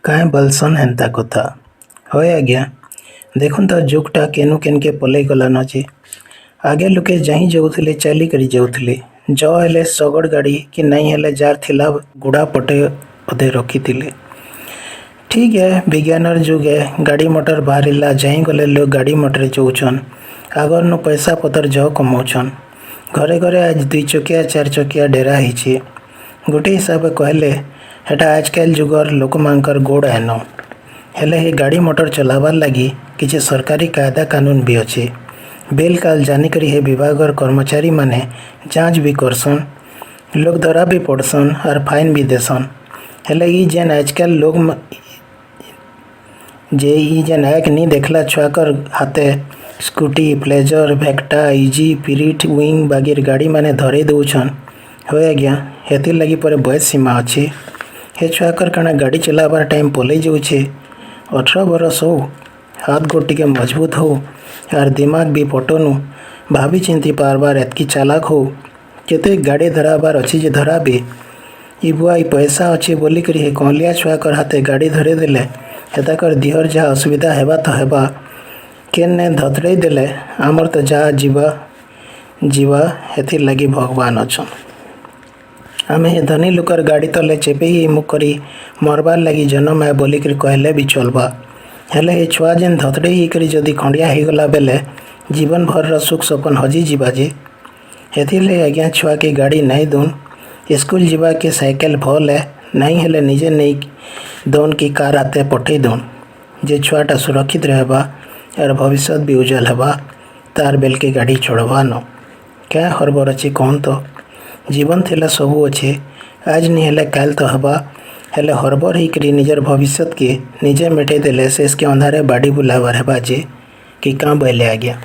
କାଏଁ ବଲସନ୍ ହେନ୍ତା କଥା। ହଏ ଆଜ୍ଞା, ଦେଖୁନ୍ ତ ଯୁଗଟା କେନୁ କେନ୍କେ ପଲେଇ ଗଲାନ ଯେ। ଆଗେ ଲୁକେ ଯାହିଁ ଯାଉଥିଲେ ଚାଲିକରି ଯାଉଥିଲେ। ଜ ହେଲେ ଶଗଡ଼ ଗାଡ଼ି କି ନାଇଁ ହେଲେ ଯାର୍ ଥିଲା ଗୁଡ଼ା ପଟେ ଅଧେ ରଖିଥିଲେ। ଠିକ୍ ବିଜ୍ଞାନର ଯୁଗେ ଗାଡ଼ି ମଟର ବାହାରିଲା ଯାହିଁ ଗଲେ ଲୋକ ଗାଡ଼ି ମଟରରେ ଯାଉଛନ୍। ଆଗରନୁ ପଇସା ପତର ଯହ କମାଉଛନ୍। ଘରେ ଘରେ ଆଜ 2 ଚକିଆ 4 ଚକିଆ ଡେରା ହେଇଛି। ଗୋଟେ ହିସାବେ କହିଲେ ହେଟା ଆଜକାଲ ଯୁଗର ଲୋକମାନଙ୍କର ଗୋଡ଼ ଆନ। ହେଲେ ଏ ଗାଡ଼ି ମଟର ଚଲାବାର ଲାଗି କିଛି ସରକାରୀ କାयदा କାନୁନ ବି ଅଛି। ବେଲ କାଲ ଜାନିକରି ହେ ବିଭାଗର କର୍ମଚାରୀ ମାନେ ଯାଞ୍ଚ ବି କରସନ୍। ଲୋକ ଧରା ବି ପଡ଼ସନ୍ ଆର ଫାଇନ ବି ଦେସନ୍। ହେଲେ ଇ ଯେନ୍ ଆଜକାଲ ଲୋକ ଯେ ଇ ଯେନ୍ ଏକ ନି ଦେଖଲା ଛୁଆକର ହାତେ ସ୍କୁଟି, ପ୍ଲେଜର, ଭେକ୍ଟା, ଇଜି, ପିରିଟ, ୱିଙ୍ଗ ବାଗିର ଗାଡ଼ି ମାନେ ଧରେଇ ଦଉଛନ୍। ହଏ ଆଜ୍ଞା, ହେତିର ଲାଗି ପରେ ବୟସ ସୀମା ଅଛି। हे छुआकर काना गाड़ी चलाबार टाइम पलई जाऊे 18 बरस हो, हाथ गोड़ टिके मजबूत हो यार दिमाग भी पटनु भाभी चिंती पारबार एतकी चालाक हो केते गाड़ी धराबार अच्छी जे धराबे इ बुआ इ पैसा अच्छे बोली करी हे कहलिया छुआकर हाथे गाड़ी धरे देले हेताकर दिहर जहाँ असुविधा हेबा तो हेबा केन ने धतड़ई देले आमर तो जहाँ जीवा हेथिर लगी भगवान अच्छन। आमे हे धनी लुकर गाड़ी तले चेपे मुख करी मरबार लगी जन्म है बोलिक कहले भी चलबा। हेले हे छुआ जेन धतड़े करी जदि खंडिया होगला बेले जीवन भर सुख सपन हजी जीवा जे। हेथिरले आज्ञा छुआ के गाड़ी नहीं दून स्कूल जीवा के साइकेल भल है नहीं हेले निजे नहीं दौन की कार आते पठे दौन जे छुआटा सुरक्षित रहबा यार भविष्य भी उज्जवल हेबा तार बेल के गाड़ी छोड़बा न क्या हरबर अच्छी कहन तो जीवन थिला सबू अच्छे आज नहीं हेले काल तो हबा हेले हरबर ही करी निजर भविष्य के निजे मेटे देले से इसके अंधारे बाड़ी बुलावर हेबा जे कि काँ बैले आ गया।